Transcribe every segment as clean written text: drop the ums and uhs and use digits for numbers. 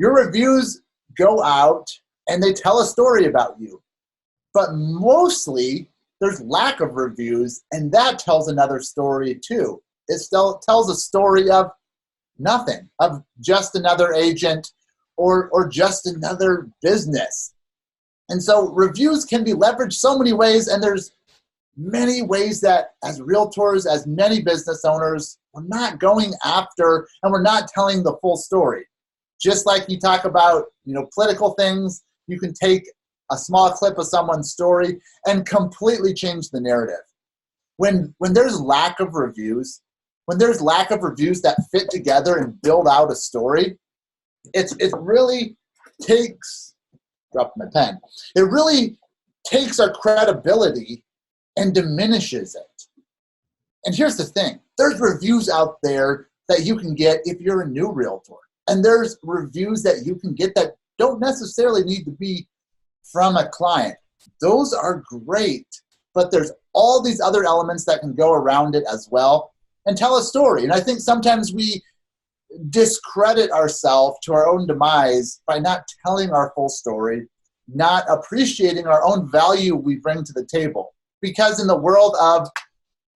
Your reviews go out and they tell a story about you. But mostly, there's lack of reviews, and that tells another story too. It still tells a story of nothing, of just another agent or just another business. And so reviews can be leveraged so many ways, and there's many ways that as realtors, as many business owners, we're not going after and we're not telling the full story. Just like you talk about, political things, you can take a small clip of someone's story and completely change the narrative. When there's lack of reviews, that fit together and build out a story, it really takes, drop my pen, it really takes our credibility and diminishes it. And here's the thing, there's reviews out there that you can get if you're a new realtor. And there's reviews that you can get that don't necessarily need to be from a client. Those are great, but there's all these other elements that can go around it as well and tell a story. And I think sometimes we discredit ourselves to our own demise by not telling our full story, not appreciating our own value we bring to the table. Because in the world of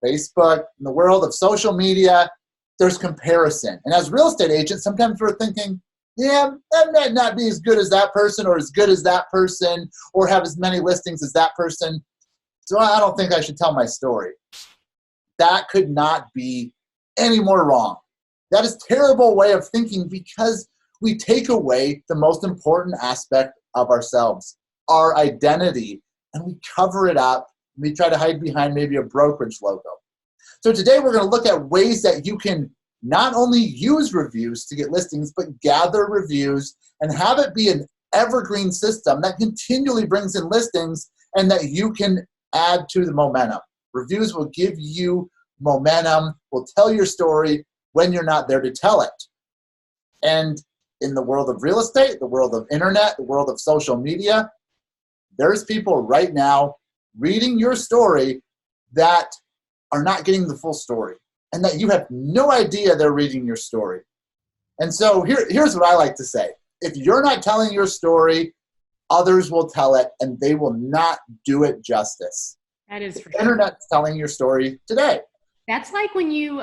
Facebook, in the world of social media, there's comparison. And as real estate agents, sometimes we're thinking, yeah, that might not be as good as that person or as good as that person or have as many listings as that person. So I don't think I should tell my story. That could not be any more wrong. That is a terrible way of thinking because we take away the most important aspect of ourselves, our identity, and we cover it up. We try to hide behind maybe a brokerage logo. So today we're going to look at ways that you can not only use reviews to get listings, but gather reviews and have it be an evergreen system that continually brings in listings and that you can add to the momentum. Reviews will give you momentum, will tell your story when you're not there to tell it. And in the world of real estate, the world of internet, the world of social media, there's people right now reading your story that are not getting the full story and that you have no idea they're reading your story. And so here's what I like to say. If you're not telling your story, others will tell it and they will not do it justice. That is for the internet's telling your story today. That's like when you,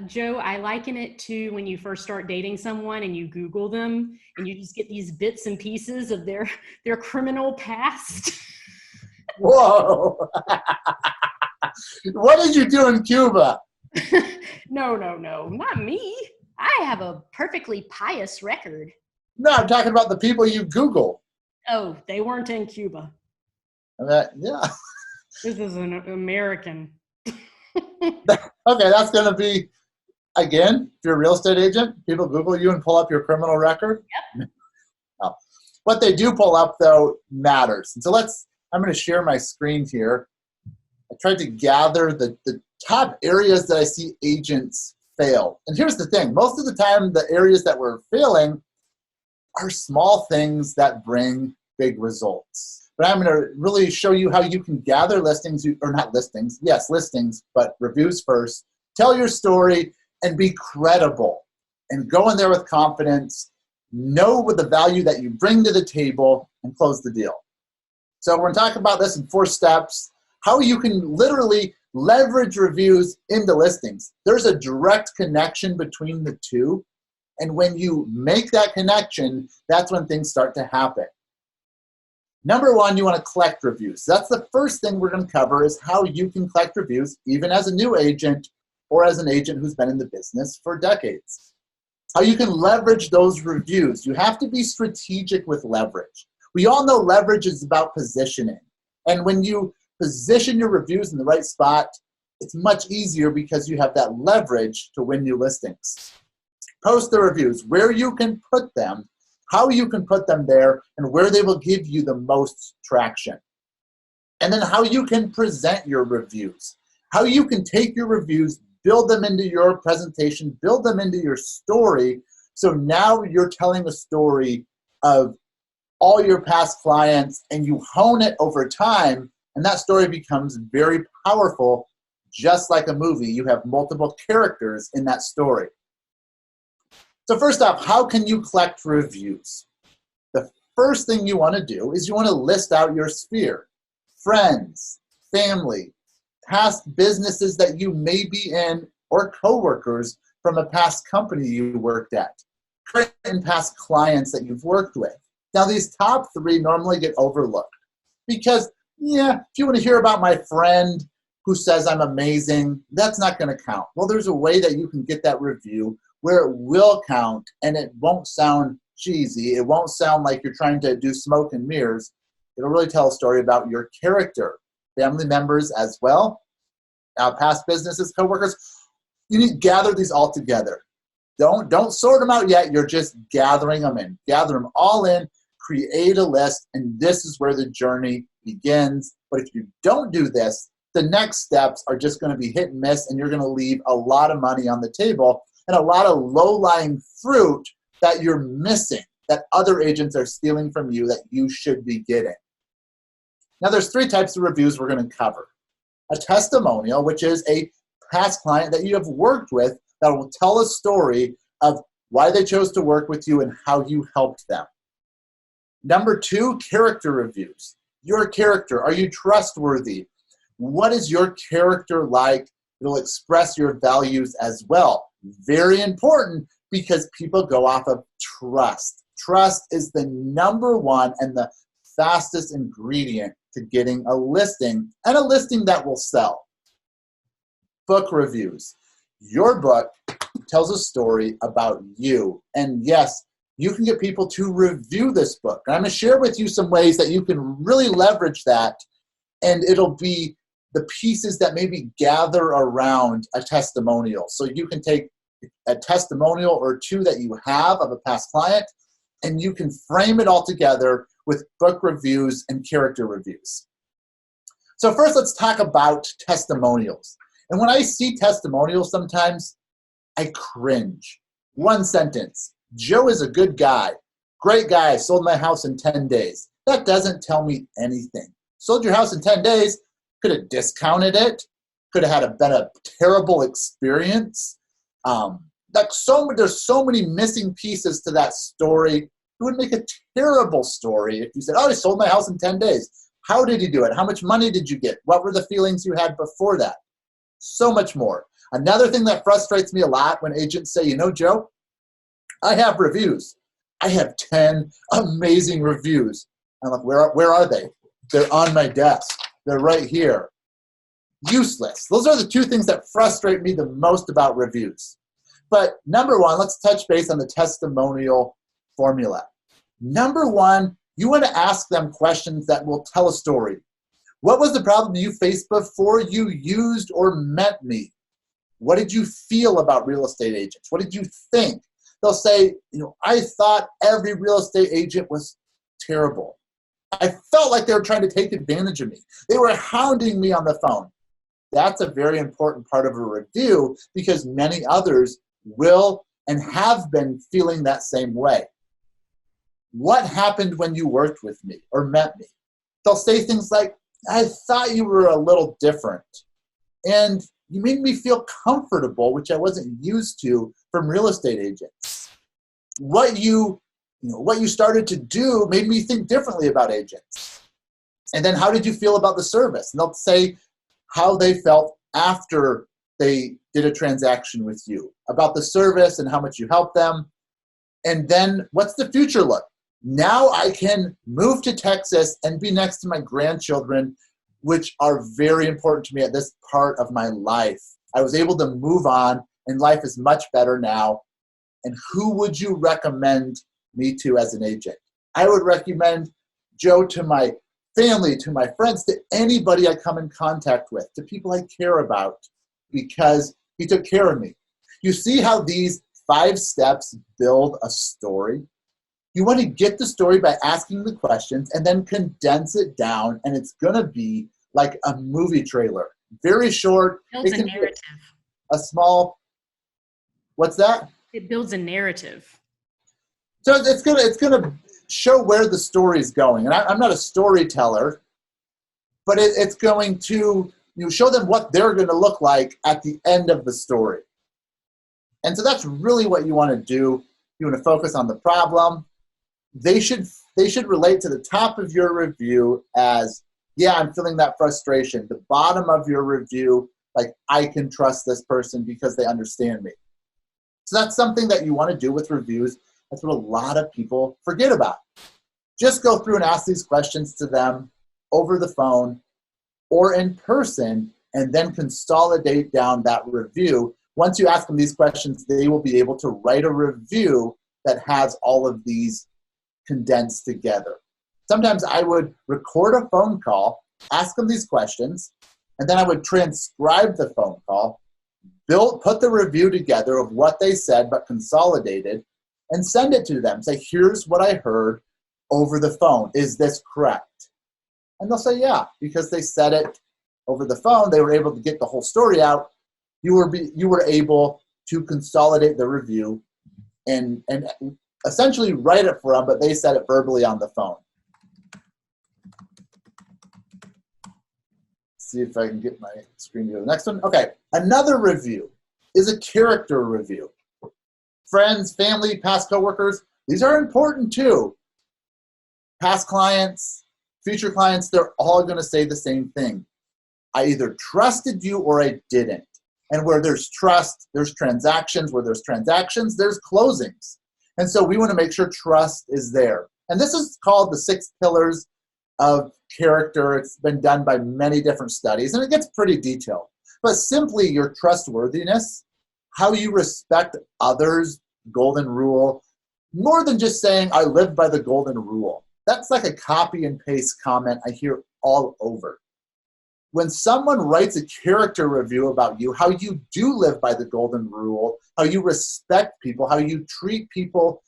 Joe, I liken it to when you first start dating someone and you Google them and you just get these bits and pieces of their criminal past. Whoa. What did you do in Cuba? No, not me. I have a perfectly pious record. No, I'm talking about the people you Google. Oh, they weren't in Cuba. Yeah. This is an American. Okay, that's going to be, again, if you're a real estate agent, people Google you and pull up your criminal record. Yep. Oh. What they do pull up, though, matters. And so I'm going to share my screen here. I tried to gather the top areas that I see agents fail. And here's the thing. Most of the time, the areas that we're failing are small things that bring big results. But I'm going to really show you how you can gather listings, or not listings, yes, listings, but reviews first. Tell your story and be credible. And go in there with confidence. Know what the value that you bring to the table and close the deal. So we're going to talk about this in 4 steps. How you can literally leverage reviews into listings. There's a direct connection between the two. And when you make that connection, that's when things start to happen. Number 1, you want to collect reviews. That's the first thing we're going to cover is how you can collect reviews, even as a new agent or as an agent who's been in the business for decades. How you can leverage those reviews. You have to be strategic with leverage. We all know leverage is about positioning. And when you position your reviews in the right spot, it's much easier because you have that leverage to win new listings. Post the reviews, where you can put them, how you can put them there, and where they will give you the most traction. And then how you can present your reviews, how you can take your reviews, build them into your presentation, build them into your story. So now you're telling a story of all your past clients and you hone it over time, and that story becomes very powerful, just like a movie. You have multiple characters in that story. So first off, how can you collect reviews? The first thing you want to do is you want to list out your sphere. Friends, family, past businesses that you may be in, or coworkers from a past company you worked at, current and past clients that you've worked with. Now, these top 3 normally get overlooked because, yeah, if you want to hear about my friend who says I'm amazing, that's not going to count. Well, there's a way that you can get that review where it will count and it won't sound cheesy. It won't sound like you're trying to do smoke and mirrors. It'll really tell a story about your character, family members as well, past businesses, coworkers. You need to gather these all together. Don't sort them out yet. You're just gathering them in. Gather them all in, create a list, and this is where the journey begins. But if you don't do this, the next steps are just going to be hit and miss, and you're going to leave a lot of money on the table and a lot of low-lying fruit that you're missing, that other agents are stealing from you that you should be getting. Now, there's 3 types of reviews we're going to cover. A testimonial, which is a past client that you have worked with that will tell a story of why they chose to work with you and how you helped them. Number 2, character reviews. Your character. Are you trustworthy? What is your character like? It'll express your values as well. Very important because people go off of trust. Trust is the number 1 and the fastest ingredient to getting a listing, and a listing that will sell. Book reviews. Your book tells a story about you. And yes, you can get people to review this book. And I'm going to share with you some ways that you can really leverage that, and it'll be the pieces that maybe gather around a testimonial. So you can take a testimonial or 2 that you have of a past client, and you can frame it all together with book reviews and character reviews. So first, let's talk about testimonials. And when I see testimonials sometimes, I cringe. 1 sentence. Joe is a good guy. Great guy, sold my house in 10 days. That doesn't tell me anything. Sold your house in 10 days, could have discounted it, could have been a terrible experience. There's so many missing pieces to that story. It would make a terrible story if you said, oh, I sold my house in 10 days. How did you do it? How much money did you get? What were the feelings you had before that? So much more. Another thing that frustrates me a lot when agents say, you know, Joe, I have reviews. I have 10 amazing reviews. I'm like, where are they? They're on my desk. They're right here. Useless. Those are the 2 things that frustrate me the most about reviews. But number 1, let's touch base on the testimonial formula. Number 1, you want to ask them questions that will tell a story. What was the problem you faced before you used or met me? What did you feel about real estate agents? What did you think? They'll say, you know, I thought every real estate agent was terrible. I felt like they were trying to take advantage of me. They were hounding me on the phone. That's a very important part of a review because many others will and have been feeling that same way. What happened when you worked with me or met me? They'll say things like, I thought you were a little different. And you made me feel comfortable, which I wasn't used to from real estate agents. What you started to do made me think differently about agents. And then how did you feel about the service? And they'll say how they felt after they did a transaction with you, about the service and how much you helped them. And then what's the future look? Now I can move to Texas and be next to my grandchildren, which are very important to me at this part of my life. I was able to move on, and life is much better now. And who would you recommend me to as an agent? I would recommend Joe to my family, to my friends, to anybody I come in contact with, to people I care about, because he took care of me. You see how these 5 steps build a story? You want to get the story by asking the questions and then condense it down, and it's going to be like a movie trailer. Very short. It builds a narrative. A small, what's that? It builds a narrative. So it's gonna show where the story is going. And I'm not a storyteller, but it's going to show them what they're going to look like at the end of the story. And so that's really what you want to do. You want to focus on the problem. They should they should relate to the top of your review as, yeah, I'm feeling that frustration. The bottom of your review, like, I can trust this person because they understand me. So that's something that you want to do with reviews. That's what a lot of people forget about. Just go through and ask these questions to them over the phone or in person, and then consolidate down that review. Once you ask them these questions, they will be able to write a review that has all of these condensed together. Sometimes I would record a phone call, ask them these questions, and then I would transcribe the phone call, put the review together of what they said but consolidated, and send it to them. Say, here's what I heard over the phone. Is this correct? And they'll say, yeah, because they said it over the phone. They were able to get the whole story out. You were able to consolidate the review and essentially write it for them, but they said it verbally on the phone. See if I can get my screen to go to the next one. Okay, another review is a character review. Friends, family, past coworkers, these are important too. Past clients, future clients, they're all going to say the same thing. I either trusted you or I didn't. And where there's trust, there's transactions. Where there's transactions, there's closings. And so we want to make sure trust is there. And this is called the 6 pillars of character. It's been done by many different studies, and it gets pretty detailed. But simply your trustworthiness, how you respect others, golden rule, more than just saying, I live by the golden rule. That's like a copy and paste comment I hear all over. When someone writes a character review about you, how you do live by the golden rule, how you respect people, how you treat people,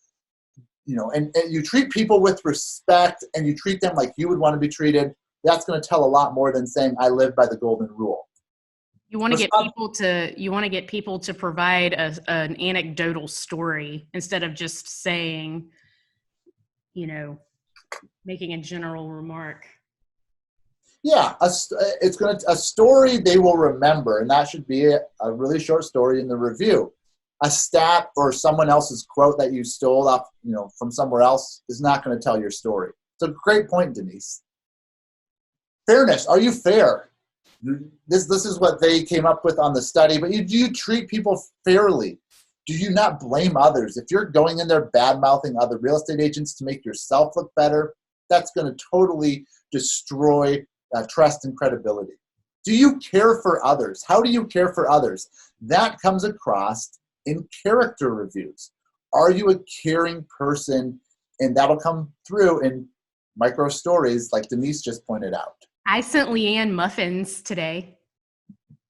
and you treat people with respect and you treat them like you would want to be treated, that's going to tell a lot more than saying, I live by the golden rule. You want to get people to provide an anecdotal story instead of just saying, making a general remark. Yeah, a story they will remember, and that should be a really short story in the review. A stat or someone else's quote that you stole off, from somewhere else is not going to tell your story. It's a great point, Denise. Fairness. Are you fair? This is what they came up with on the study, but do you treat people fairly? Do you not blame others? If you're going in there bad-mouthing other real estate agents to make yourself look better, that's going to totally destroy trust and credibility. Do you care for others? How do you care for others? That comes across in character reviews. Are you a caring person? And that'll come through in micro stories like Denise just pointed out. I sent Leanne muffins today.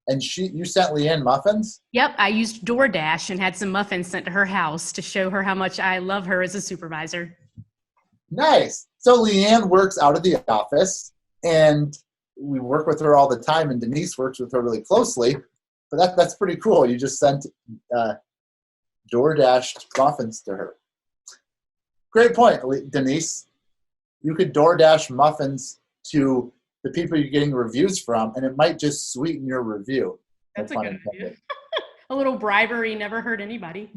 And you sent Leanne muffins? Yep, I used DoorDash and had some muffins sent to her house to show her how much I love her as a supervisor. Nice. So Leanne works out of the office, and we work with her all the time, and Denise works with her really closely. But that's pretty cool. You just sent DoorDash muffins to her. Great point, Denise. You could DoorDash muffins to the people you're getting reviews from, and it might just sweeten your review. That's a good idea. A little bribery never hurt anybody.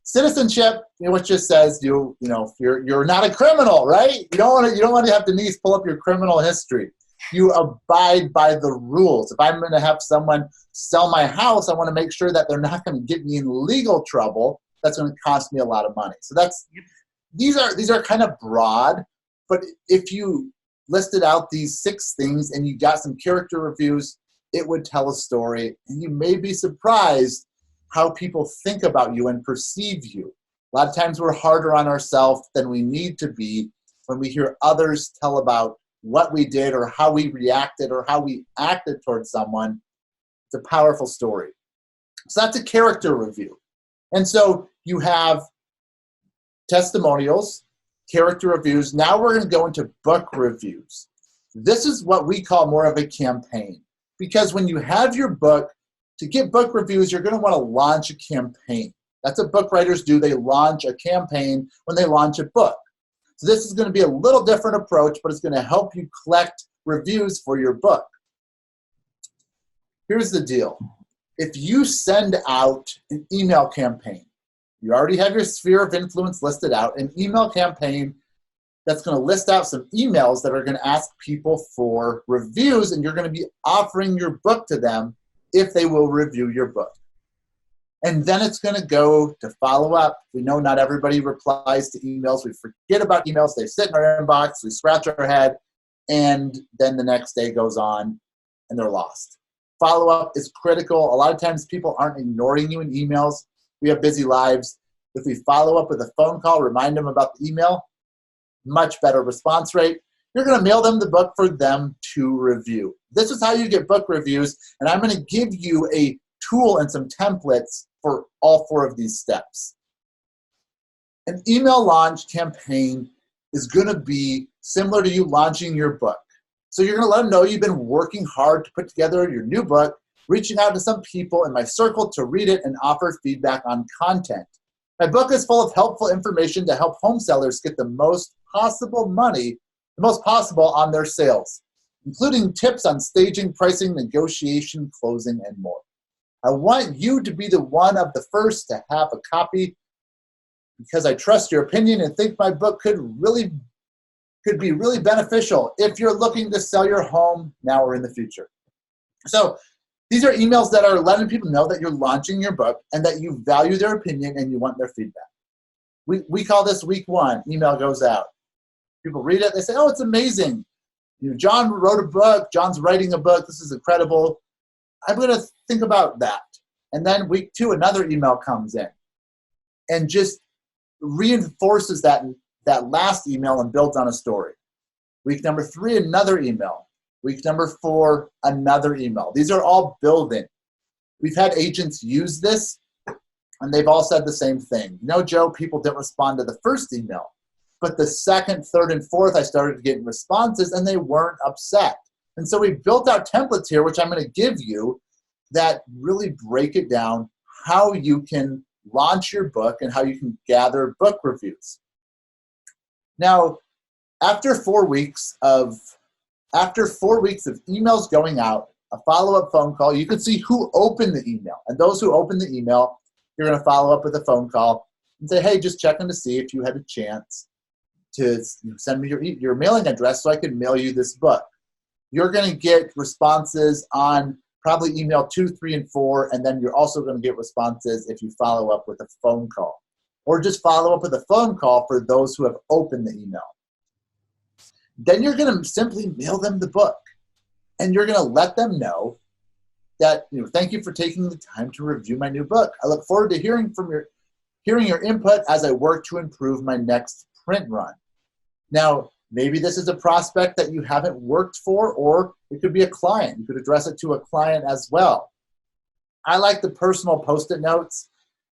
Citizenship, which just says you're not a criminal, right? You don't want to have Denise pull up your criminal history. You abide by the rules. If I'm going to have someone sell my house, I want to make sure that they're not going to get me in legal trouble. That's going to cost me a lot of money. So these are kind of broad, but if you listed out these 6 things and you got some character reviews, it would tell a story, and you may be surprised how people think about you and perceive you. A lot of times we're harder on ourselves than we need to be when we hear others tell about what we did or how we reacted or how we acted towards someone. It's a powerful story. So that's a character review. And so you have testimonials, character reviews. Now we're going to go into book reviews. This is what we call more of a campaign, because when you have your book, to get book reviews, you're going to want to launch a campaign. That's what book writers do. They launch a campaign when they launch a book. So this is going to be a little different approach, but it's going to help you collect reviews for your book. Here's the deal. If you send out an email campaign, you already have your sphere of influence listed out, an email campaign that's going to list out some emails that are going to ask people for reviews, and you're going to be offering your book to them if they will review your book. And then it's going to go to follow up. We know not everybody replies to emails. We forget about emails. They sit in our inbox. We scratch our head. And then the next day goes on and they're lost. Follow up is critical. A lot of times people aren't ignoring you in emails. We have busy lives. If we follow up with a phone call, remind them about the email, much better response rate. You're going to mail them the book for them to review. This is how you get book reviews. And I'm going to give you a tool and some templates for all 4 of these steps. An email launch campaign is going to be similar to you launching your book. So you're going to let them know you've been working hard to put together your new book, reaching out to some people in my circle to read it and offer feedback on content. My book is full of helpful information to help home sellers get the most possible money, the most possible on their sales, including tips on staging, pricing, negotiation, closing, and more. I want you to be the one of the first to have a copy because I trust your opinion and think my book could be really beneficial if you're looking to sell your home now or in the future. So these are emails that are letting people know that you're launching your book and that you value their opinion and you want their feedback. We call this week 1. Email goes out. People read it. They say, oh, it's amazing. John wrote a book. John's writing a book. This is incredible. I'm going to think about that. And then week 2, another email comes in and just reinforces that last email and builds on a story. Week number 3, another email. Week number 4, another email. These are all building. We've had agents use this, and they've all said the same thing. No, Joe, people didn't respond to the first email. But the 2nd, 3rd, and 4th, I started getting responses, and they weren't upset. And so we built out templates here, which I'm going to give you, that really break it down how you can launch your book and how you can gather book reviews. Now, after 4 weeks of emails going out, a follow-up phone call, you can see who opened the email. And those who opened the email, you're going to follow up with a phone call and say, hey, just checking to see if you had a chance to send me your mailing address so I can mail you this book. You're going to get responses on probably email 2, 3, and 4, and then you're also going to get responses if you follow up with a phone call. Or just follow up with a phone call for those who have opened the email. Then you're going to simply mail them the book. And you're going to let them know that, thank you for taking the time to review my new book. I look forward to hearing your input as I work to improve my next print run. Now, maybe this is a prospect that you haven't worked for, or it could be a client. You could address it to a client as well. I like the personal Post-it notes.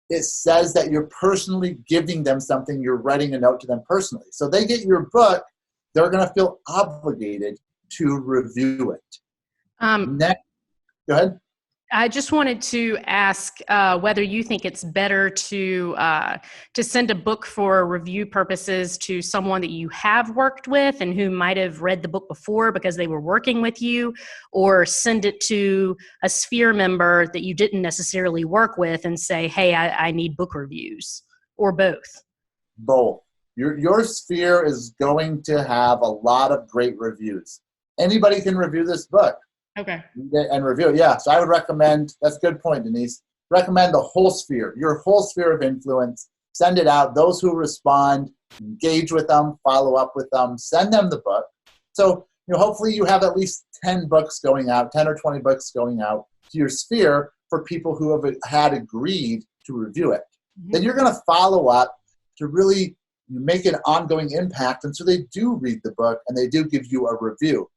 It says that you're personally giving them something. You're writing a note to them personally. So they get your book, they're going to feel obligated to review it. Next, go ahead. I just wanted to ask whether you think it's better to send a book for review purposes to someone that you have worked with and who might have read the book before because they were working with you, or send it to a Sphere member that you didn't necessarily work with and say, hey, I need book reviews, or both? Both. Your Sphere is going to have a lot of great reviews. Anybody can review this book. Okay. And review it, yeah. So I would recommend, that's a good point, Denise. Recommend the whole sphere, your whole sphere of influence. Send it out. Those who respond, engage with them, follow up with them, send them the book. So, hopefully you have at least 10 books going out, 10 or 20 books going out to your sphere for people who have had agreed to review it. Mm-hmm. Then you're going to follow up to really make an ongoing impact. And so they do read the book and they do give you a review.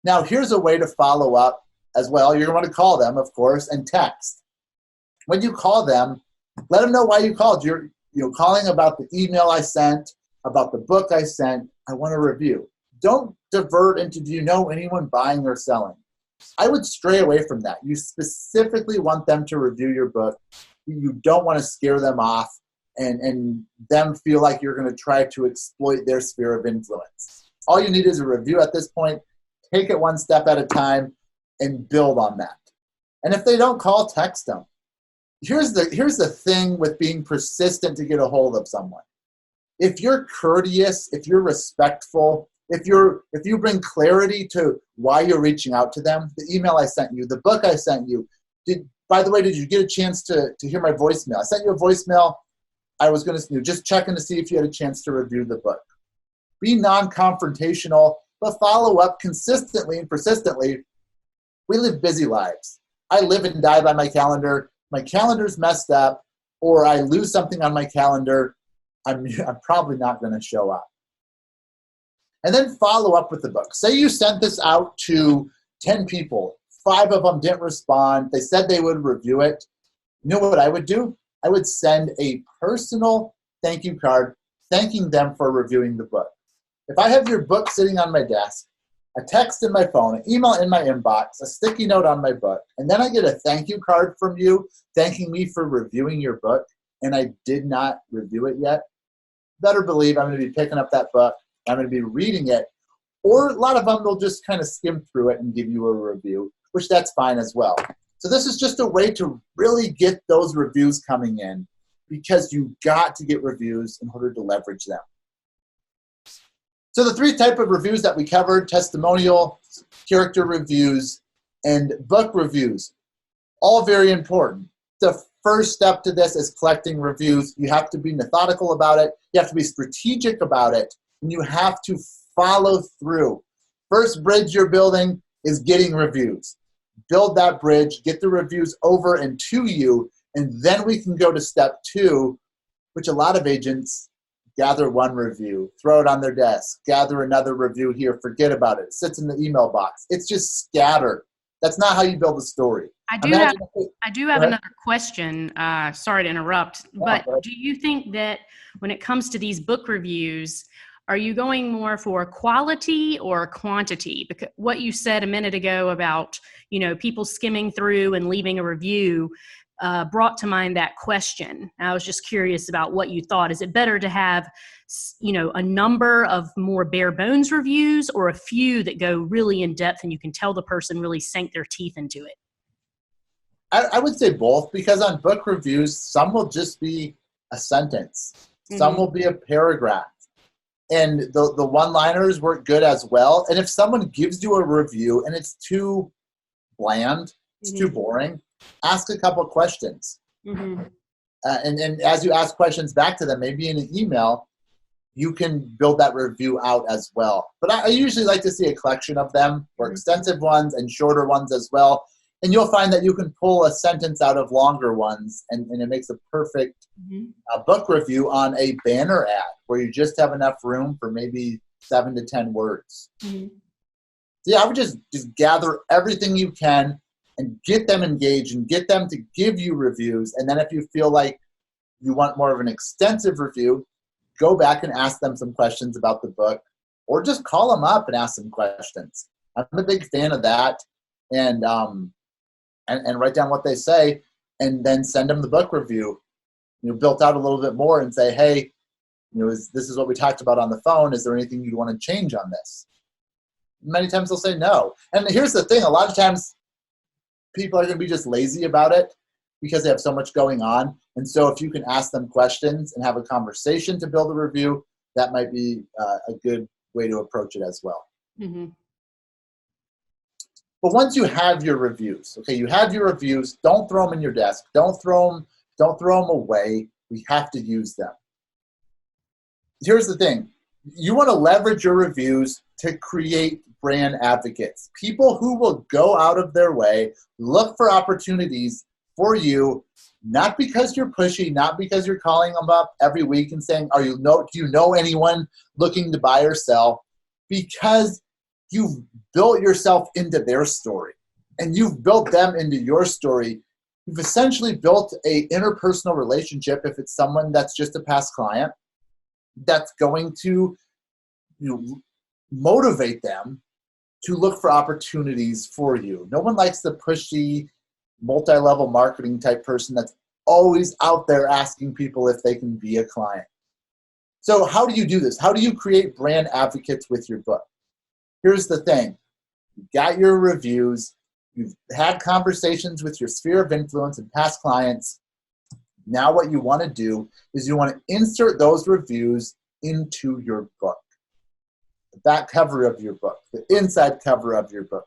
Now, here's a way to follow up as well. You're going to call them, of course, and text. When you call them, let them know why you called. You're calling about the email I sent, about the book I sent. I want a review. Don't divert into, do you know anyone buying or selling? I would stray away from that. You specifically want them to review your book. You don't want to scare them off and them feel like you're going to try to exploit their sphere of influence. All you need is a review at this point. Take it one step at a time and build on that. And if they don't call, text them. Here's the thing with being persistent to get a hold of someone. If you're courteous, if you're respectful, if you bring clarity to why you're reaching out to them, the email I sent you, the book I sent you, by the way, did you get a chance to hear my voicemail? I sent you a voicemail. I was going to just checking to see if you had a chance to review the book. Be non-confrontational, but follow up consistently and persistently. We live busy lives. I live and die by my calendar. My calendar's messed up, or I lose something on my calendar. I'm probably not going to show up. And then follow up with the book. Say you sent this out to 10 people. 5 of them didn't respond. They said they would review it. You know what I would do? I would send a personal thank you card thanking them for reviewing the book. If I have your book sitting on my desk, a text in my phone, an email in my inbox, a sticky note on my book, and then I get a thank you card from you thanking me for reviewing your book, and I did not review it yet, better believe I'm going to be picking up that book. I'm going to be reading it. Or a lot of them, they'll just kind of skim through it and give you a review, which that's fine as well. So this is just a way to really get those reviews coming in, because you got to get reviews in order to leverage them. So the 3 types of reviews that we covered: testimonial, character reviews, and book reviews. All very important. The first step to this is collecting reviews. You have to be methodical about it. You have to be strategic about it. And you have to follow through. First bridge you're building is getting reviews. Build that bridge, get the reviews over and to you, and then we can go to step 2, which a lot of agents gather 1 review, throw it on their desk, gather another review here, forget about it, sits in the email box. It's just scattered. That's not how you build a story. I do have another question. Sorry to interrupt, but do you think that when it comes to these book reviews, are you going more for quality or quantity? Because what you said a minute ago about, people skimming through and leaving a review brought to mind that question. I was just curious about what you thought. Is it better to have, a number of more bare bones reviews, or a few that go really in depth and you can tell the person really sank their teeth into it? I would say both, because on book reviews, some will just be a sentence. Some will be a paragraph. And the one-liners work good as well. And if someone gives you a review and it's too bland, it's too boring, ask a couple questions. And as you ask questions back to them, maybe in an email, you can build that review out as well. But I usually like to see a collection of them, or extensive ones and shorter ones as well. And you'll find that you can pull a sentence out of longer ones, and it makes a perfect book review on a banner ad where you just have enough room for maybe 7 to 10 words. So yeah, I would just gather everything you can and get them engaged and get them to give you reviews. And then if you feel like you want more of an extensive review, go back and ask them some questions about the book, or just call them up and ask them questions. I'm a big fan of that. And write down what they say, and then send them the book review, built out a little bit more, and say, hey, this is what we talked about on the phone. Is there anything you'd want to change on this? Many times they'll say no. And here's the thing. A lot of times people are going to be just lazy about it because they have so much going on. And so if you can ask them questions and have a conversation to build a review, that might be a good way to approach it as well. But once you have your reviews, you have your reviews, don't throw them in your desk. Don't throw them away. We have to use them. Here's the thing. You want to leverage your reviews to create brand advocates, people who will go out of their way, look for opportunities for you, not because you're pushy, not because you're calling them up every week and saying, do you know anyone looking to buy or sell? Because you've built yourself into their story, and you've built them into your story. You've essentially built a interpersonal relationship. If it's someone that's just a past client, that's going to motivate them to look for opportunities for you. No one likes the pushy, multi-level marketing type person that's always out there asking people if they can be a client. So how do you do this? How do you create brand advocates with your book? Here's the thing. You got your reviews. You've had conversations with your sphere of influence and past clients. Now what you want to do is you want to insert those reviews into your book. The back cover of your book, the inside cover of your book.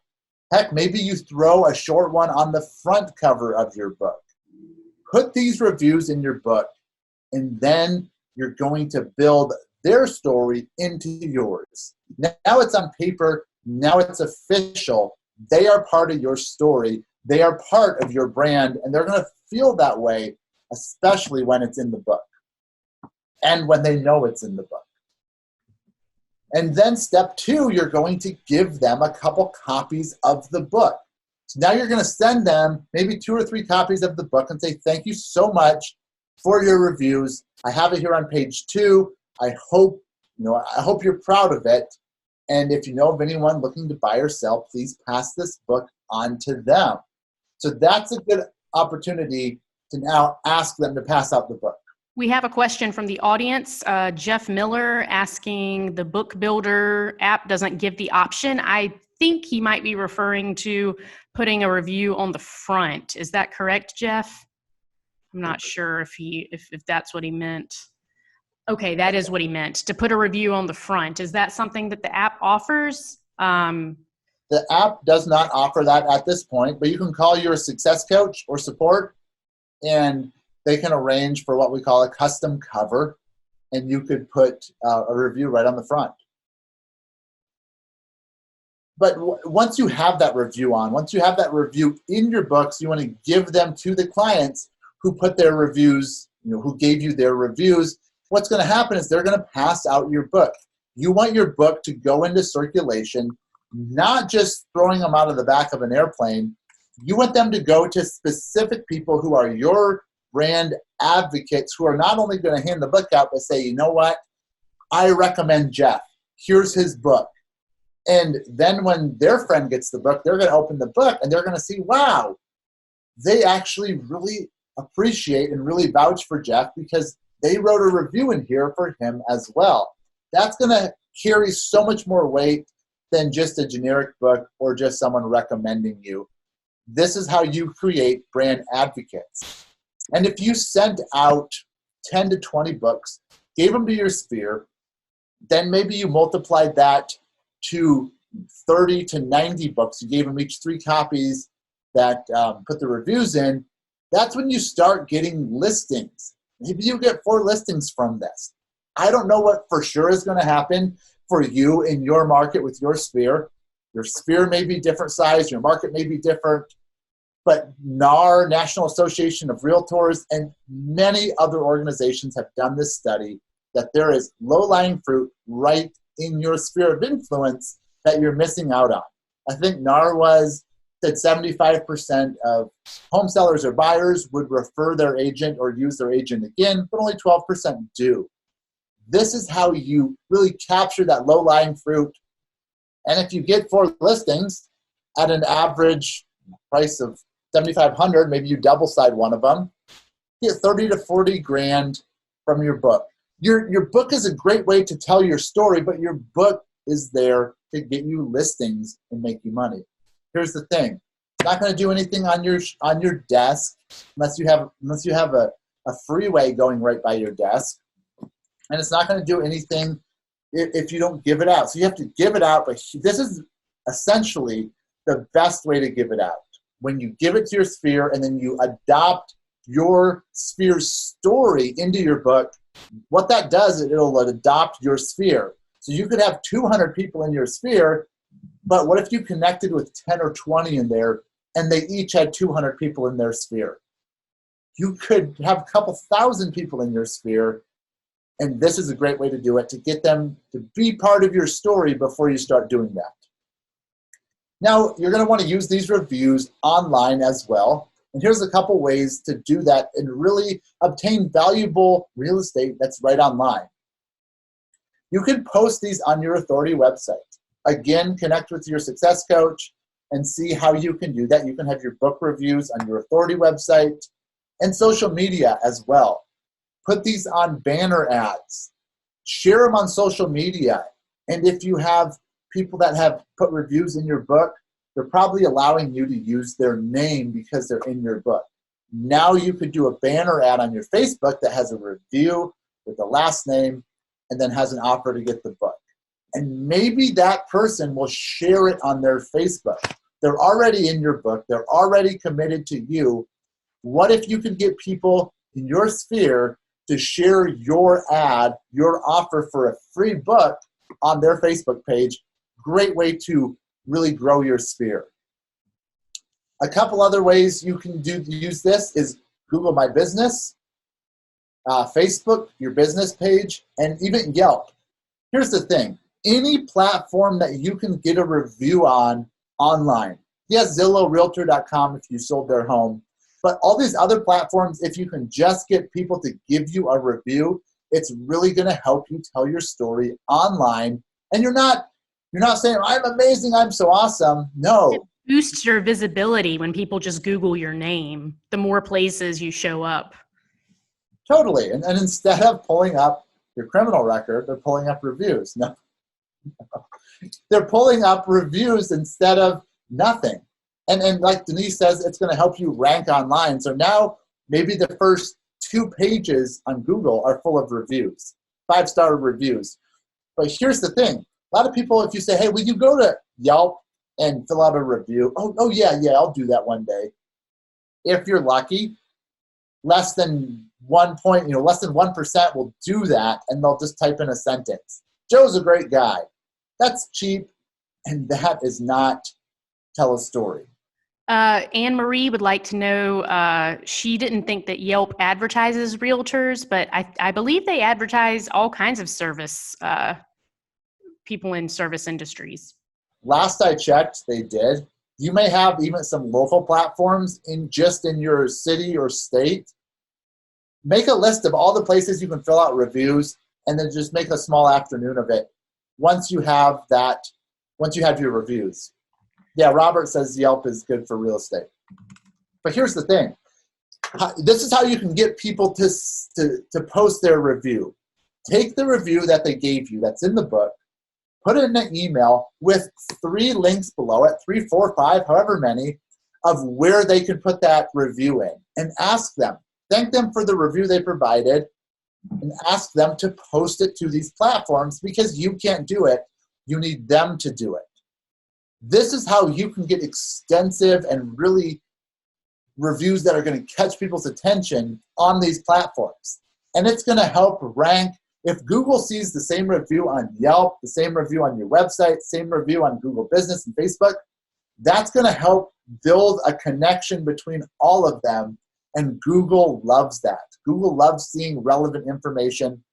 Heck, maybe you throw a short one on the front cover of your book. Put these reviews in your book, and then you're going to build their story into yours. Now it's on paper. Now it's official. They are part of your story. They are part of your brand, and they're going to feel that way, especially when it's in the book and when they know it's in the book. And then step 2, you're going to give them a couple copies of the book. So now you're going to send them maybe 2 or 3 copies of the book and say, thank you so much for your reviews. I have it here on page 2. I hope you're proud of it. And if you know of anyone looking to buy or sell, please pass this book on to them. So that's a good opportunity to now ask them to pass out the book. We have a question from the audience. Jeff Miller asking, the Book Builder app doesn't give the option. I think he might be referring to putting a review on the front. Is that correct, Jeff? I'm not sure if that's what he meant. Okay, that is what he meant, to put a review on the front. Is that something that the app offers? The app does not offer that at this point, but you can call your success coach or support, and they can arrange for what we call a custom cover, and you could put a review right on the front. But once you have that review once you have that review in your books, you want to give them to the clients who put their reviews, who gave you their reviews. What's going to happen is they're going to pass out your book. You want your book to go into circulation, not just throwing them out of the back of an airplane. You want them to go to specific people who are your brand advocates, who are not only going to hand the book out, but say, you know what, I recommend Jeff. Here's his book. And then when their friend gets the book, they're going to open the book and they're going to see, wow, they actually really appreciate and really vouch for Jeff because they wrote a review in here for him as well. That's going to carry so much more weight than just a generic book or just someone recommending you. This is how you create brand advocates. And if you sent out 10 to 20 books, gave them to your sphere, then maybe you multiplied that to 30 to 90 books. You gave them each 3 copies that put the reviews in. That's when you start getting listings. Maybe you get 4 listings from this. I don't know what for sure is going to happen for you in your market with your sphere. Your sphere may be different size, your market may be different, but NAR, National Association of Realtors, and many other organizations have done this study that there is low-lying fruit right in your sphere of influence that you're missing out on. I think NAR said 75% of home sellers or buyers would refer their agent or use their agent again, but only 12% do. This is how you really capture that low-lying fruit. And if you get 4 listings at an average price of $7,500, maybe you double side one of them, you get 30 to 40 grand from your book. Your book is a great way to tell your story, but your book is there to get you listings and make you money. Here's the thing. It's not going to do anything on your desk unless you have a freeway going right by your desk. And it's not going to do anything if you don't give it out. So you have to give it out, but this is essentially the best way to give it out. When you give it to your sphere and then you adopt your sphere's story into your book, what that does is it'll adopt your sphere. So you could have 200 people in your sphere, but what if you connected with 10 or 20 in there and they each had 200 people in their sphere? You could have a couple thousand people in your sphere, and this is a great way to do it, to get them to be part of your story before you start doing that. Now, you're going to want to use these reviews online as well. And here's a couple ways to do that and really obtain valuable real estate that's right online. You can post these on your Authority website. Again, connect with your success coach and see how you can do that. You can have your book reviews on your Authority website and social media as well. Put these on banner ads. Share them on social media. And if you have people that have put reviews in your book, they're probably allowing you to use their name because they're in your book. Now you could do a banner ad on your Facebook that has a review with the last name and then has an offer to get the book. And maybe that person will share it on their Facebook. They're already in your book. They're already committed to you. What if you could get people in your sphere to share your ad, your offer for a free book on their Facebook page? Great way to really grow your sphere. A couple other ways you can use this is Google My Business, Facebook, your business page, and even Yelp. Here's the thing. Any platform that you can get a review on online. Yes, Zillow, Realtor.com if you sold their home. But all these other platforms, if you can just get people to give you a review, it's really going to help you tell your story online. And you're not saying, I'm amazing, I'm so awesome. No. It boosts your visibility when people just Google your name, the more places you show up. Totally. And instead of pulling up your criminal record, they're pulling up reviews. No. They're pulling up reviews instead of nothing. And like Denise says, it's going to help you rank online. So now maybe the first 2 pages on Google are full of reviews, 5-star reviews. But here's the thing. A lot of people, if you say, hey, will you go to Yelp and fill out a review? Oh yeah, I'll do that one day. If you're lucky, less than 1% will do that, and they'll just type in a sentence. Joe's a great guy. That's cheap, and that is not tell a story. Anne Marie would like to know, she didn't think that Yelp advertises realtors, but I believe they advertise all kinds of service, people in service industries. Last I checked, they did. You may have even some local platforms in your city or state. Make a list of all the places you can fill out reviews, and then just make a small afternoon of it once you have your reviews. Yeah, Robert says Yelp is good for real estate. But here's the thing. This is how you can get people to post their review. Take the review that they gave you that's in the book, put it in an email with 3 links below it, 3, 4, 5, however many, of where they can put that review in, and ask them. Thank them for the review they provided, and ask them to post it to these platforms, because you can't do it. You need them to do it. This is how you can get extensive and really reviews that are going to catch people's attention on these platforms. And it's going to help rank. If Google sees the same review on Yelp, the same review on your website, same review on Google Business and Facebook, that's going to help build a connection between all of them. And Google loves that. Google loves seeing relevant information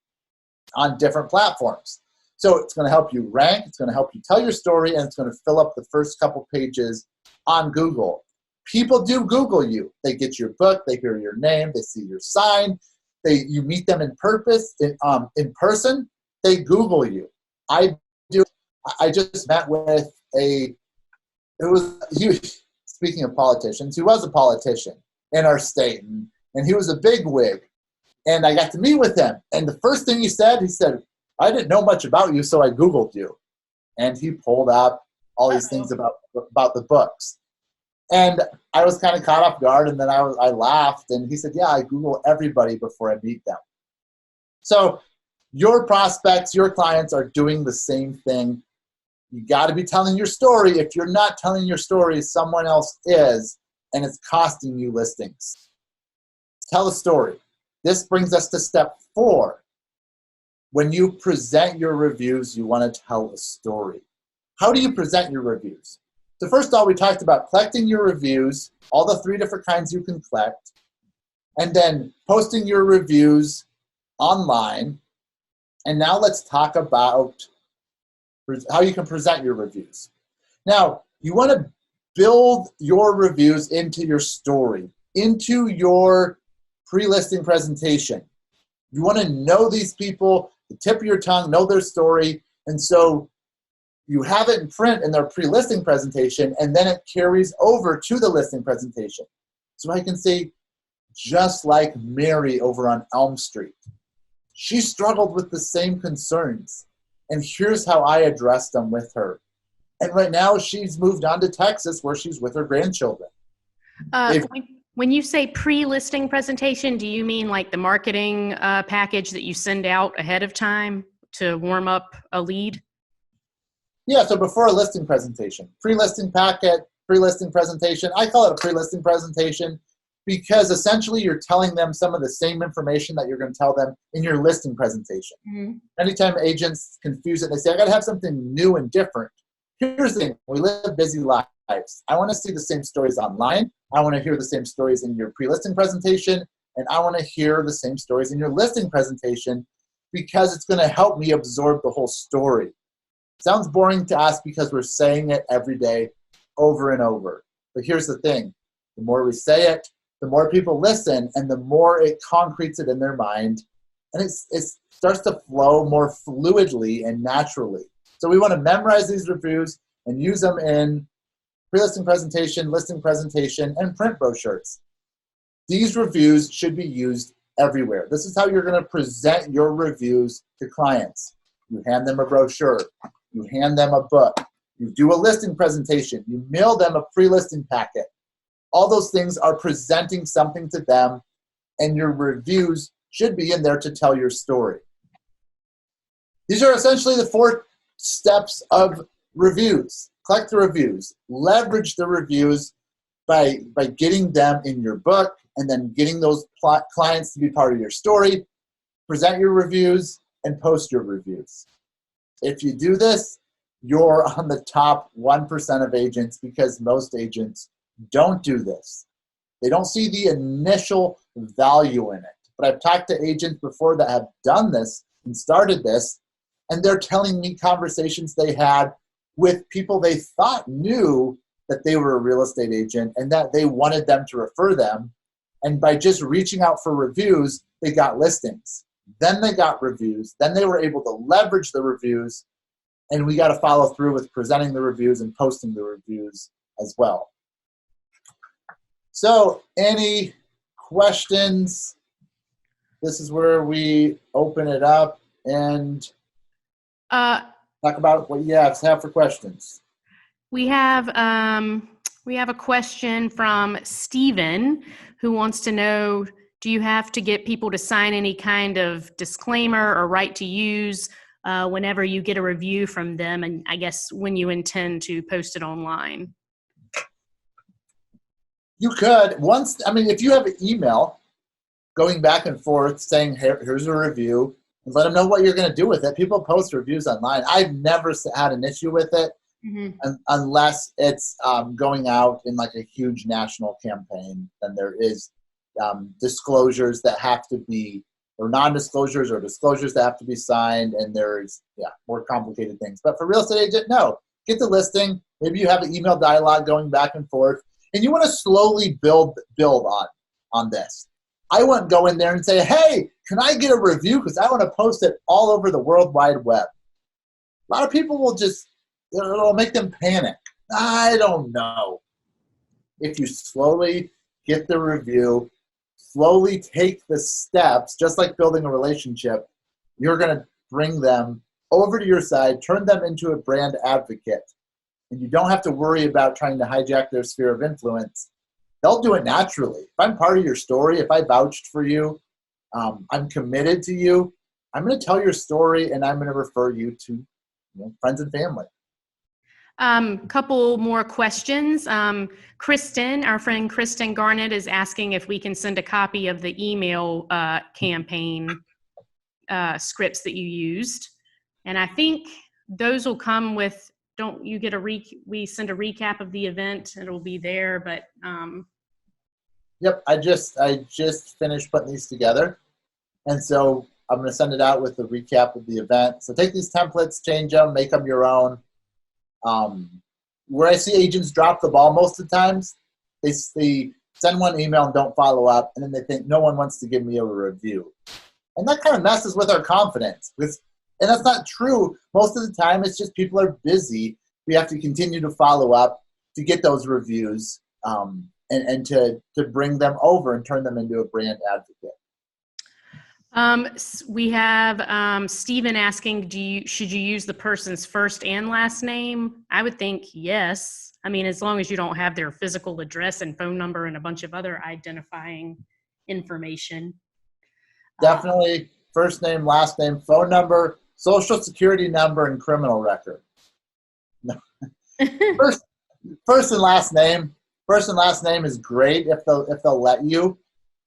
on different platforms. So it's going to help you rank, it's going to help you tell your story, and it's going to fill up the first couple pages on Google. People do Google you. They get your book, they hear your name, they see your sign, you meet them in person, they Google you. I just met with speaking of politicians, he was a politician in our state, and he was a bigwig. And I got to meet with him. And the first thing he said, I didn't know much about you, so I Googled you. And he pulled up all these things about the books. And I was kind of caught off guard, and then I laughed, and he said, yeah, I Google everybody before I meet them. So your prospects, your clients are doing the same thing. You got to be telling your story. If you're not telling your story, someone else is, and it's costing you listings. Tell a story. This brings us to step 4. When you present your reviews, you want to tell a story. How do you present your reviews? So first of all, we talked about collecting your reviews, all the 3 different kinds you can collect, and then posting your reviews online. And now let's talk about how you can present your reviews. Now, you want to build your reviews into your story, into your pre-listing presentation. You want to know these people, the tip of your tongue, know their story, and so you have it in print in their pre-listing presentation, and then it carries over to the listing presentation. So I can say, just like Mary over on Elm Street, she struggled with the same concerns, and here's how I addressed them with her. And right now, she's moved on to Texas, where she's with her grandchildren. When you say pre-listing presentation, do you mean like the marketing package that you send out ahead of time? to warm up a lead? Yeah, so before a listing presentation, pre-listing packet, pre-listing presentation. I call it a pre-listing presentation because essentially you're telling them some of the same information that you're going to tell them in your listing presentation. Mm-hmm. Anytime agents confuse it, they say, I got to have something new and different. Here's the thing, we live busy lives. I want to see the same stories online. I want to hear the same stories in your pre-listing presentation, and I want to hear the same stories in your listing presentation because it's going to help me absorb the whole story. Sounds boring to us because we're saying it every day over and over. But here's the thing. The more we say it, the more people listen, and the more it concretes it in their mind. And it starts to flow more fluidly and naturally. So we want to memorize these reviews and use them in pre-listing presentation, listing presentation, and print brochures. These reviews should be used everywhere. This is how you're going to present your reviews to clients. You hand them a brochure. You hand them a book. You do a listing presentation. You mail them a pre-listing packet. All those things are presenting something to them, and your reviews should be in there to tell your story. These are essentially the 4 steps of reviews. Collect the reviews. Leverage the reviews by getting them in your book and then getting those clients to be part of your story. Present your reviews and post your reviews. If you do this, you're on the top 1% of agents because most agents don't do this. They don't see the initial value in it. But I've talked to agents before that have done this and started this, and they're telling me conversations they had with people they thought knew that they were a real estate agent and that they wanted them to refer them. And by just reaching out for reviews, they got listings. Then they got reviews. Then they were able to leverage the reviews. And we got to follow through with presenting the reviews and posting the reviews as well. So any questions? This is where we open it up and talk about what you have for questions. We have a question from Steven who wants to know, do you have to get people to sign any kind of disclaimer or right to use whenever you get a review from them, and I guess when you intend to post it online? You could. If you have an email going back and forth saying, here's a review, and let them know what you're going to do with it. People post reviews online. I've never had an issue with it unless it's going out in like a huge national campaign. Then there is disclosures that have to be, or non-disclosures or disclosures that have to be signed, and there's more complicated things. But for real estate agent, no. Get the listing. Maybe you have an email dialogue going back and forth, and you want to slowly build on this. I wouldn't go in there and say, hey, can I get a review? Because I want to post it all over the World Wide Web. A lot of people will it'll make them panic. I don't know. If you slowly get the review, slowly take the steps, just like building a relationship, you're going to bring them over to your side, turn them into a brand advocate. And you don't have to worry about trying to hijack their sphere of influence. They'll do it naturally. If I'm part of your story, if I vouched for you, I'm committed to you, I'm going to tell your story and I'm going to refer you to friends and family. Couple more questions. Kristen, our friend Kristen Garnett, is asking if we can send a copy of the email campaign scripts that you used. And I think those will come with, don't you get we send a recap of the event, it'll be there, but. Yep, I just finished putting these together. And so I'm going to send it out with the recap of the event. So take these templates, change them, make them your own. Where I see agents drop the ball most of the times, they send one email and don't follow up, and then they think no one wants to give me a review. And that kind of messes with our confidence. And that's not true. Most of the time, it's just people are busy. We have to continue to follow up to get those reviews and to bring them over and turn them into a brand advocate. We have Stephen asking, should you use the person's first and last name? I would think yes. I mean, as long as you don't have their physical address and phone number and a bunch of other identifying information. Definitely first name, last name, phone number, social security number and criminal record. No. First, first and last name. First and last name is great if they'll let you.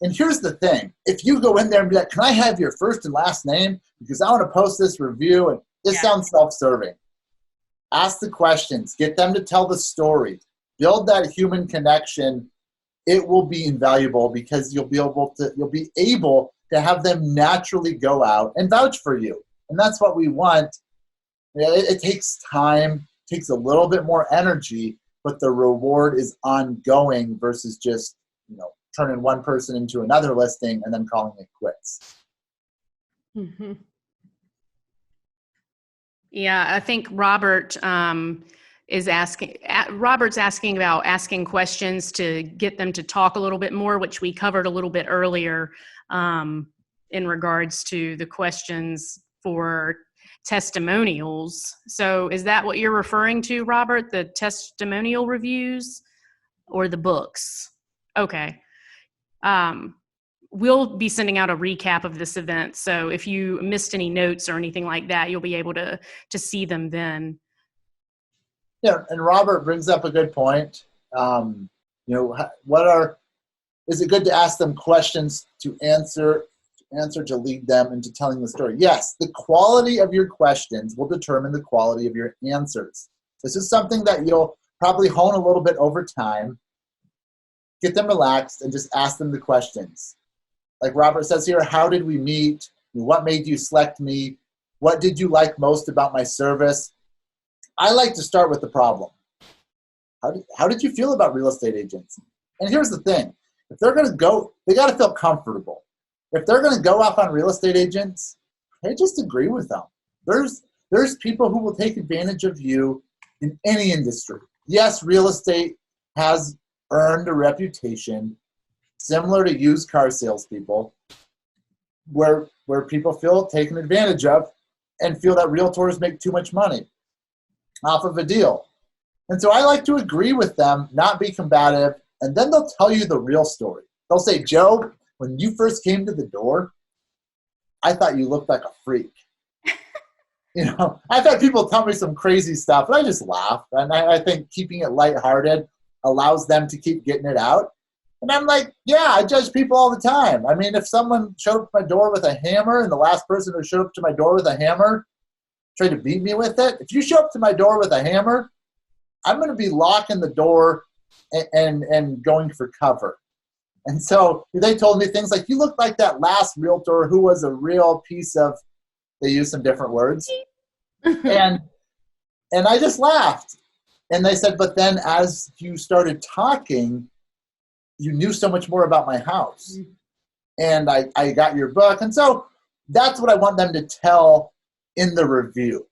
And here's the thing: if you go in there and be like, "Can I have your first and last name because I want to post this review," and it sounds self-serving. Ask the questions. Get them to tell the story. Build that human connection. It will be invaluable because you'll be able to have them naturally go out and vouch for you. And that's what we want. It takes time, takes a little bit more energy, but the reward is ongoing versus just, turning one person into another listing and then calling it quits. Mm-hmm. Yeah, I think Robert's asking about asking questions to get them to talk a little bit more, which we covered a little bit earlier in regards to the questions for testimonials. So is that what you're referring to, Robert, the testimonial reviews or the books? Okay. We'll be sending out a recap of this event. So if you missed any notes or anything like that, you'll be able to see them then. Yeah, and Robert brings up a good point. Is it good to ask them questions to answer to lead them into telling the story? Yes, the quality of your questions will determine the quality of your answers. This is something that you'll probably hone a little bit over time. Get them relaxed and just ask them the questions. Like Robert says here, how did we meet? What made you select me? What did you like most about my service? I like to start with the problem. How did you feel about real estate agents? And here's the thing. If they're going to go, they got to feel comfortable. If they're going to go off on real estate agents, hey, just agree with them. There's people who will take advantage of you in any industry. Yes, real estate has earned a reputation similar to used car salespeople, where people feel taken advantage of and feel that realtors make too much money off of a deal. And so I like to agree with them, not be combative, and then they'll tell you the real story. They'll say, Joe, when you first came to the door, I thought you looked like a freak. I've had people tell me some crazy stuff, but I just laugh. And I think keeping it lighthearted allows them to keep getting it out. And I'm like, yeah, I judge people all the time. I mean, if someone showed up to my door with a hammer and the last person who showed up to my door with a hammer tried to beat me with it, if you show up to my door with a hammer, I'm going to be locking the door and going for cover. And so they told me things like, you look like that last realtor who was a real piece of, they used some different words. and I just laughed. And they said, but then as you started talking, you knew so much more about my house. And I got your book. And so that's what I want them to tell in the review.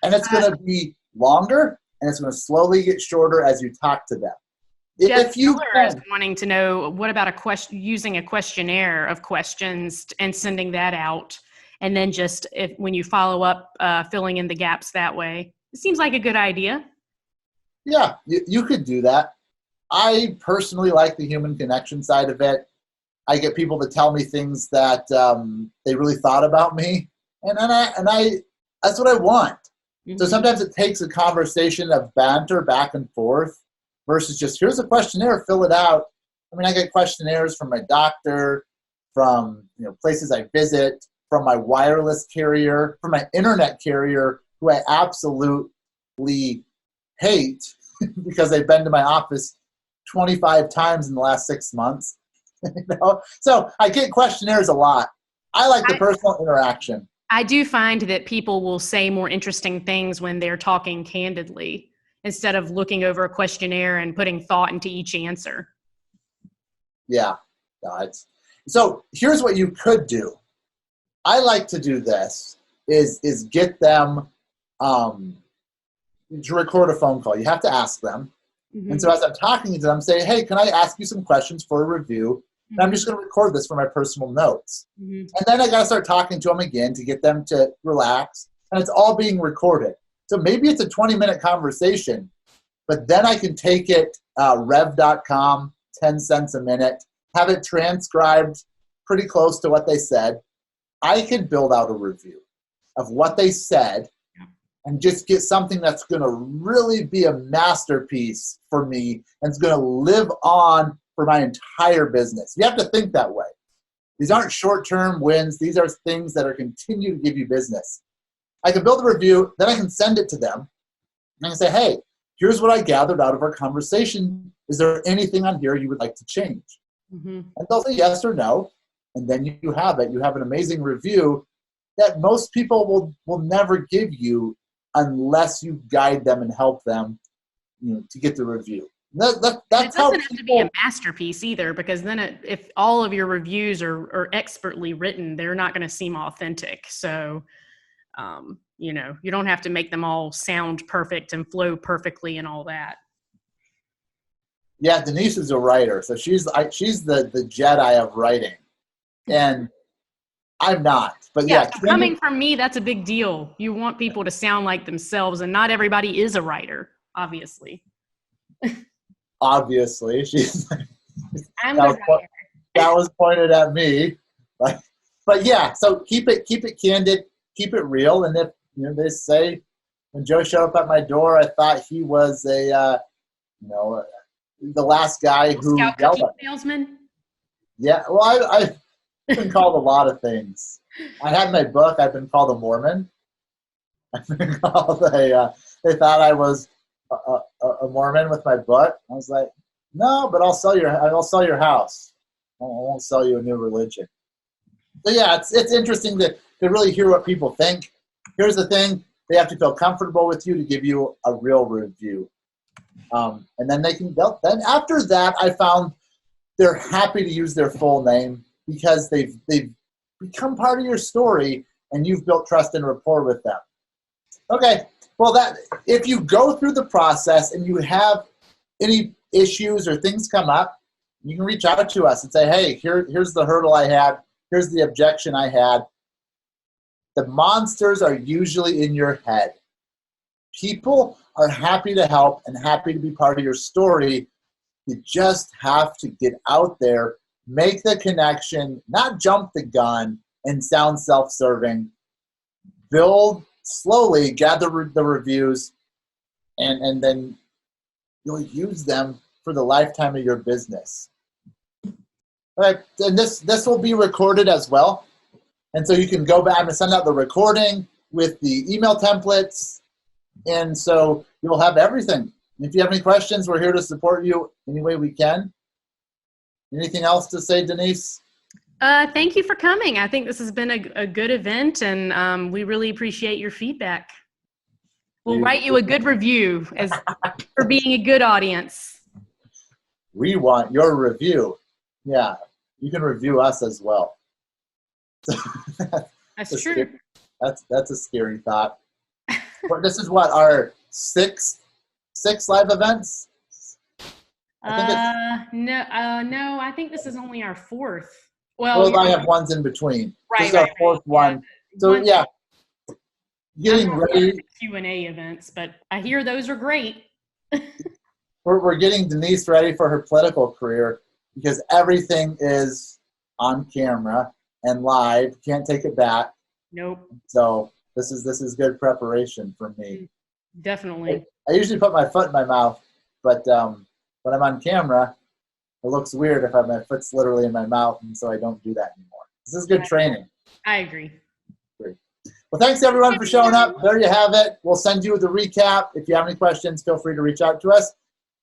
And it's going to be longer, and it's going to slowly get shorter as you talk to them. Jeff Miller is wanting to know, what about using a questionnaire of questions and sending that out, and then just when you follow up, filling in the gaps that way? It seems like a good idea. Yeah, you could do that. I personally like the human connection side of it. I get people to tell me things that they really thought about me, and I that's what I want. Mm-hmm. So sometimes it takes a conversation of banter back and forth versus just, here's a questionnaire, fill it out. I mean, I get questionnaires from my doctor, from places I visit, from my wireless carrier, from my internet carrier, who I absolutely hate because they've been to my office 25 times in the last 6 months. So I get questionnaires a lot. I like the personal interaction. I do find that people will say more interesting things when they're talking candidly, instead of looking over a questionnaire and putting thought into each answer. Yeah. So here's what you could do. I like to do this, is get them to record a phone call. You have to ask them. Mm-hmm. And so as I'm talking to them, say, hey, can I ask you some questions for a review? And I'm just going to record this for my personal notes. Mm-hmm. And then I got to start talking to them again to get them to relax. And it's all being recorded. So maybe it's a 20-minute conversation, but then I can take it, rev.com, 10 cents a minute, have it transcribed pretty close to what they said. I can build out a review. of what they said and just get something that's going to really be a masterpiece for me and it's going to live on for my entire business. You have to think that way. These aren't short-term wins. These are things that are continue to give you business. I can build a review, then I can send it to them, and I can say, hey, here's what I gathered out of our conversation. Is there anything on here you would like to change? And they'll say yes or no, and then you have it. You have an amazing review that most people will never give you unless you guide them and help them, to get the review. That's it doesn't how have to be a masterpiece either, because then if all of your reviews are expertly written, they're not going to seem authentic. So, you don't have to make them all sound perfect and flow perfectly and all that. Yeah, Denise is a writer, so she's the Jedi of writing, and I'm not. But yeah, so coming from me, that's a big deal. You want people to sound like themselves, and not everybody is a writer, obviously. Obviously, I'm the writer. That was pointed at me, but yeah. So keep it candid, keep it real, and if they say when Joe showed up at my door, I thought he was the last guy who Scout yelled cookie at me. salesman. Yeah, well, I've been called a lot of things. I had my book. I've been called a Mormon. I've been called they thought I was a Mormon with my book. I was like, no, but I'll sell your house. I won't sell you a new religion. So yeah, it's interesting to really hear what people think. Here's the thing: they have to feel comfortable with you to give you a real review, and then then after that, I found they're happy to use their full name because they've become part of your story and you've built trust and rapport with them. Okay. Well, if you go through the process and you have any issues or things come up, you can reach out to us and say, hey, here's the hurdle I had. Here's the objection I had. The monsters are usually in your head. People are happy to help and happy to be part of your story. You just have to get out there, make the connection, not jump the gun and sound self-serving. Build slowly, gather the reviews, and then you'll use them for the lifetime of your business. All right, and this will be recorded as well. And so you can go back and send out the recording with the email templates. And so you'll have everything. If you have any questions, we're here to support you any way we can. Anything else to say, Denise? Thank you for coming. I think this has been a good event, and we really appreciate your feedback. We'll write you a good review for being a good audience. We want your review. Yeah, you can review us as well. That's true. That's a scary thought. But this is what, our sixth live events? No, I think this is only our fourth. Well, I have ones in between. Right, this is our fourth one. So yeah, getting ready. Q&A events, but I hear those are great. We're getting Denise ready for her political career because everything is on camera and live. Can't take it back. Nope. So this is good preparation for me. Definitely. I usually put my foot in my mouth, but when I'm on camera, it looks weird if my foot's literally in my mouth, and so I don't do that anymore. This is good training. I agree. Great. Well, thanks everyone for showing up. There you have it. We'll send you the recap. If you have any questions, feel free to reach out to us.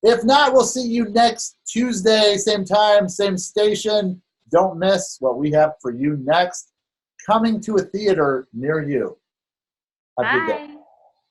If not, we'll see you next Tuesday, same time, same station. Don't miss what we have for you next. Coming to a theater near you. Have a good day.